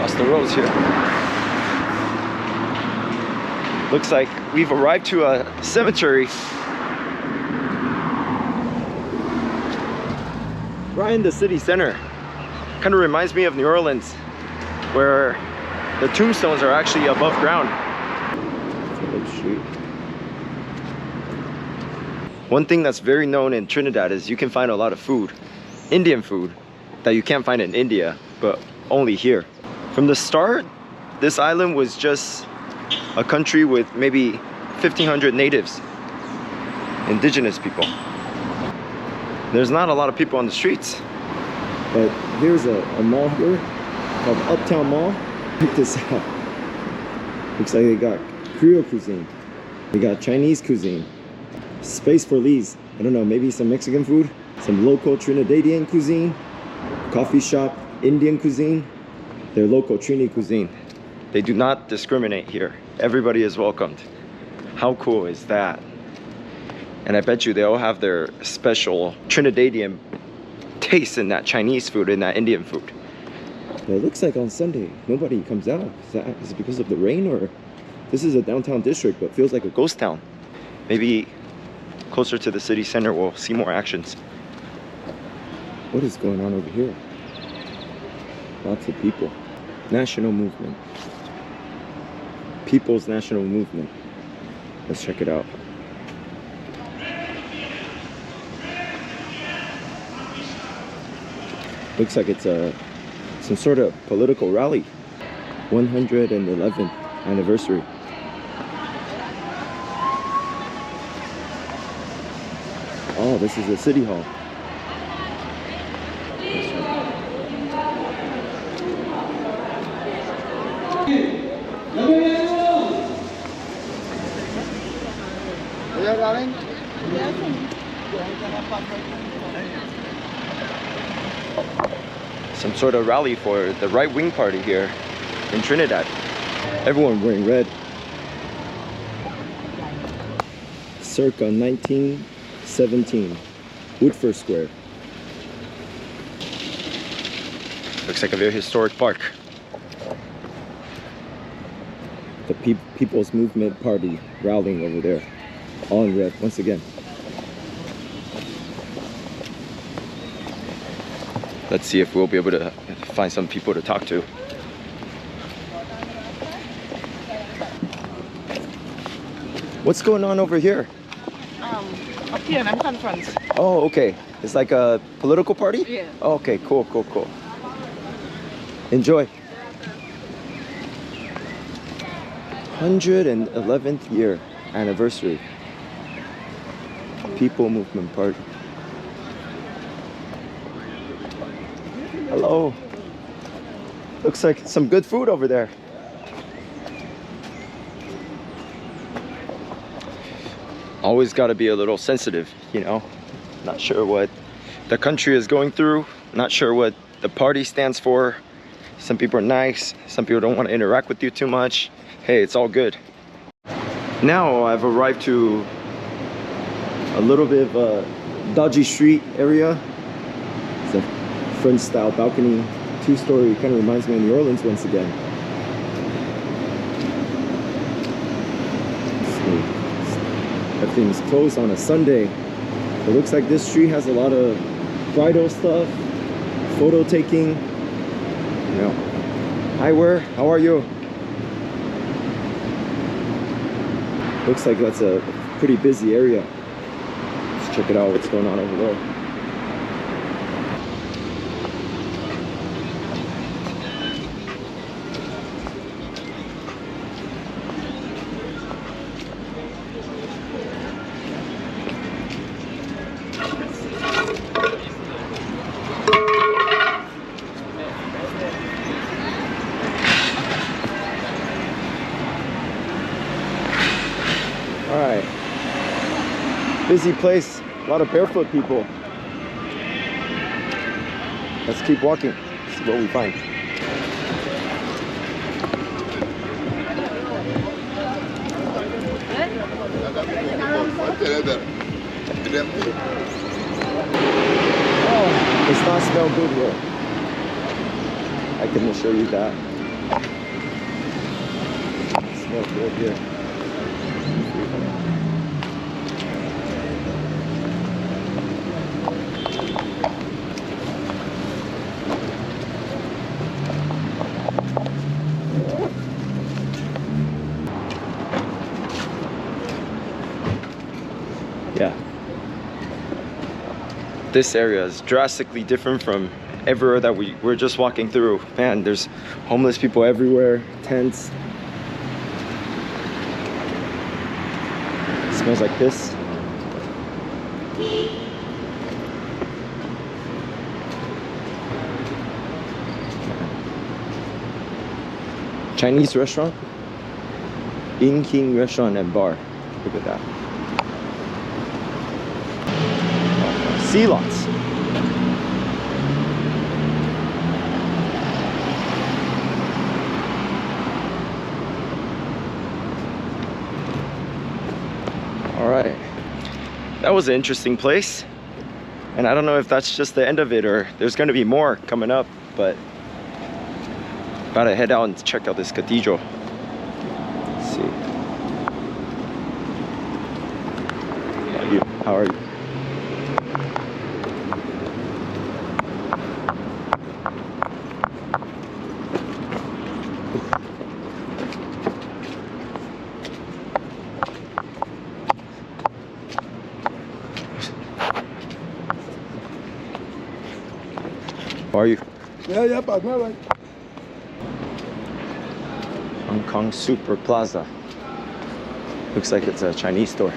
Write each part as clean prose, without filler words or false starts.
across the roads here. Looks like we've arrived to a cemetery right in the city center. Kind of reminds me of New Orleans, where the tombstones are actually above ground. Street. One thing that's very known in Trinidad is you can find a lot of food, Indian food, that you can't find in India, but only here. From the start, this island was just a country with maybe 1,500 natives, indigenous people. There's not a lot of people on the streets. But here's a mall here called Uptown Mall. Check this out. Looks like they got Creole cuisine. They got Chinese cuisine. Space for Lee's. I don't know, maybe some Mexican food, some local Trinidadian cuisine, coffee shop, Indian cuisine, their local Trini cuisine. They do not discriminate here. Everybody is welcomed. How cool is that? And I bet you they all have their special Trinidadian taste in that Chinese food, in that Indian food. It looks like on Sunday nobody comes out. Is it because of the rain, or this is a downtown district but feels like a ghost town? Maybe closer to the city center we'll see more actions. What is going on over here? Lots of people. National movement. People's National Movement. Let's check it out. Looks like it's some sort of political rally. 111th anniversary. Oh, this is the city hall. Some sort of rally for the right-wing party here in Trinidad. Everyone wearing red. Circa 1917, Woodford Square. Looks like a very historic park. The People's Movement Party rallying over there. All in red once again. Let's see if we'll be able to find some people to talk to. What's going on over here? Up here, I'm conference. Oh, okay. It's like a political party? Yeah. Oh, okay, cool. Enjoy. 111th year anniversary. People Movement Party. Hello. Looks like some good food over there. Always got to be a little sensitive, you know. Not sure what the country is going through. Not sure what the party stands for. Some people are nice. Some people don't want to interact with you too much. Hey, it's all good. Now I've arrived to a little bit of a dodgy street area. It's a French style balcony, 2-story, kind of reminds me of New Orleans once again. Everything's closed on a Sunday. It looks like this street has a lot of bridal stuff, photo taking. You know. Hi, how are you? Looks like that's a pretty busy area. Let's check it out, what's going on over there. Alright, busy place, a lot of barefoot people. Let's keep walking, see what we find. Oh, does not smell good here. I can assure you that. Smells good here. Yeah. This area is drastically different from everywhere that we're just walking through. Man, there's homeless people everywhere, tents. It smells like this. Chinese restaurant, In King Restaurant and Bar. Look at that. Sea lots. All right, that was an interesting place, and I don't know if that's just the end of it or there's going to be more coming up, but about to head out and check out this cathedral. Let's see. How are you? How are you? Yeah, but no, right. Hong Kong Super Plaza. Looks like it's a Chinese store.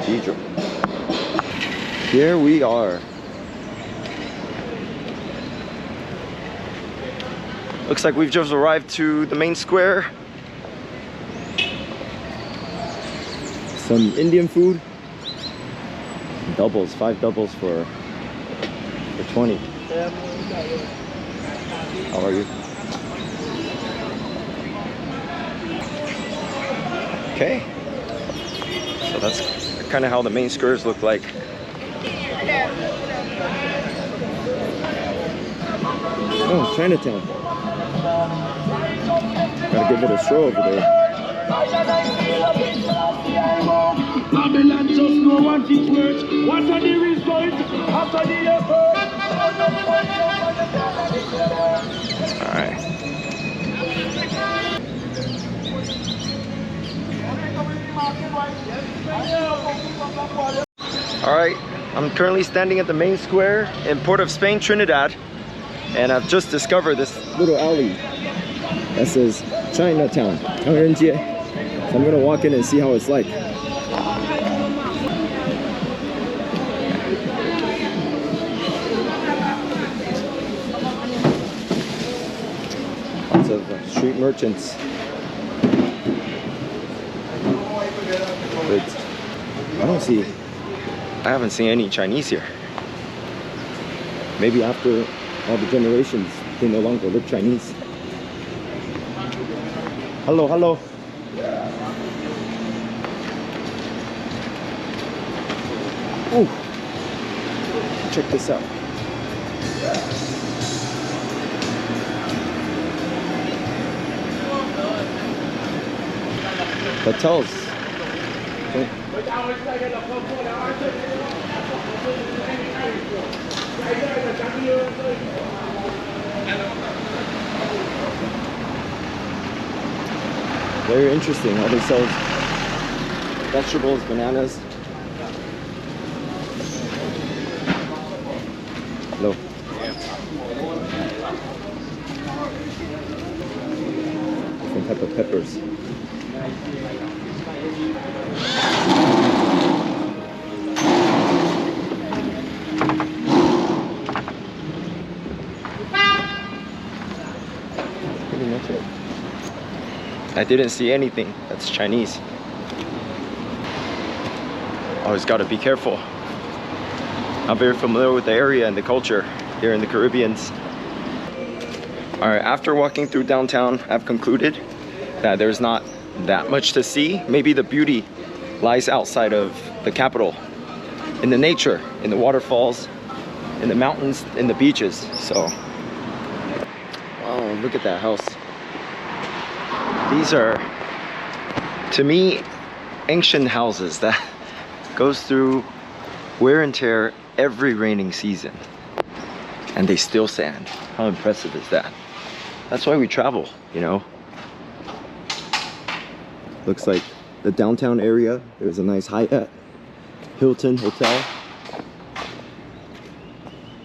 Cathedral. Here we are. Looks like we've just arrived to the main square. Some Indian food. Doubles, 5 doubles for 20. How are you? Okay. So that's kind of how the main squares look like. Oh, Chinatown. Gotta give it a stroll over there. Babylon just know what it works. What are the results after the effort? Alright. Alright, I'm currently standing at the main square in Port of Spain, Trinidad. And I've just discovered this little alley that says Chinatown. So I'm gonna walk in and see how it's like. Lots of street merchants. But I haven't seen any Chinese here. Maybe after all the generations, they no longer look Chinese. Hello, hello. Ooh. Check this out. Hotels. Okay. Very interesting how they sell vegetables, bananas. Hello. Different type of peppers. Pretty much it. I didn't see anything that's Chinese. Always gotta be careful. I'm very familiar with the area and the culture here in the Caribbean. All right, after walking through downtown, I've concluded that there's not that much to see. Maybe the beauty lies outside of the capital, in the nature, in the waterfalls, in the mountains, in the beaches. So, oh, look at that house. These are, to me, ancient houses that goes through wear and tear every raining season, and they still stand. How impressive is that? That's why we travel, you know. Looks like the downtown area. There's a nice Hyatt, Hilton Hotel.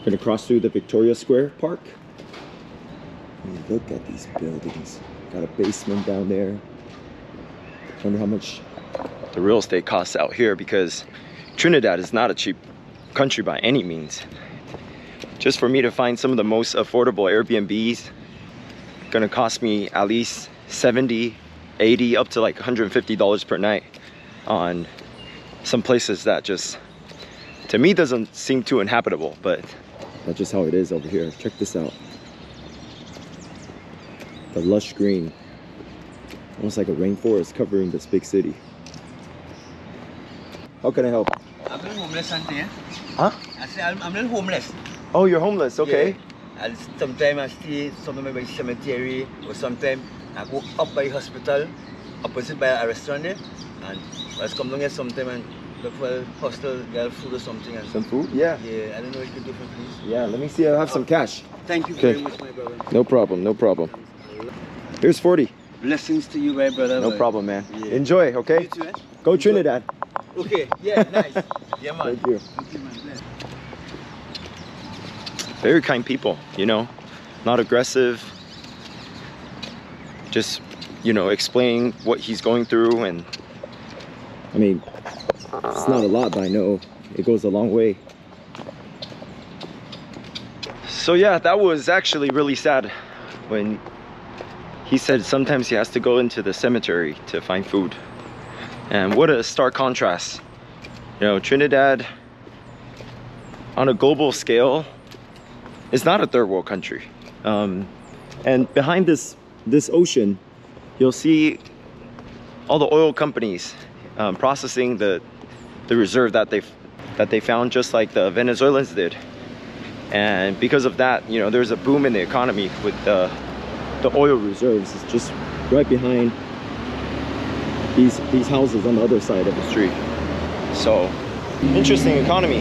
Gonna cross through the Victoria Square Park. Look at these buildings. Got a basement down there. Wonder how much the real estate costs out here, because Trinidad is not a cheap country by any means. Just for me to find some of the most affordable Airbnbs, gonna cost me at least 70, 80, up to like $150 per night on some places that just, to me, doesn't seem too inhabitable, but that's just how it is over here. Check this out. The lush green, almost like a rainforest covering this big city. How can I help? I'm a little homeless, auntie. Huh? I say I'm a little homeless. Oh, you're homeless, okay. Yeah. And sometimes I stay somewhere by the cemetery, or sometimes I go up by the hospital, opposite by a restaurant there, and I just come down here sometime and look for a hostel, get food or something. And Some food? Yeah. yeah, I don't know what you can do for me, please. Yeah, let me see. I have some cash. Thank you Okay. very much, my brother. No problem, no problem. Here's 40. Blessings to you, my brother. No problem, man. Yeah. Enjoy, okay? You too, eh? Go Trinidad. Okay, yeah, nice. Yeah, man. Thank you. Thank you, man. Very kind people, you know, not aggressive. Just, you know, explaining what he's going through, and I mean, it's not a lot, but I know it goes a long way. So yeah, that was actually really sad when he said sometimes he has to go into the cemetery to find food. And what a stark contrast. You know, Trinidad, on a global scale, is not a third world country. And behind this ocean, you'll see all the oil companies processing the reserve that they found, just like the Venezuelans did. And because of that, you know, there's a boom in the economy with the oil reserves. It's just right behind these houses on the other side of the street. So, interesting economy.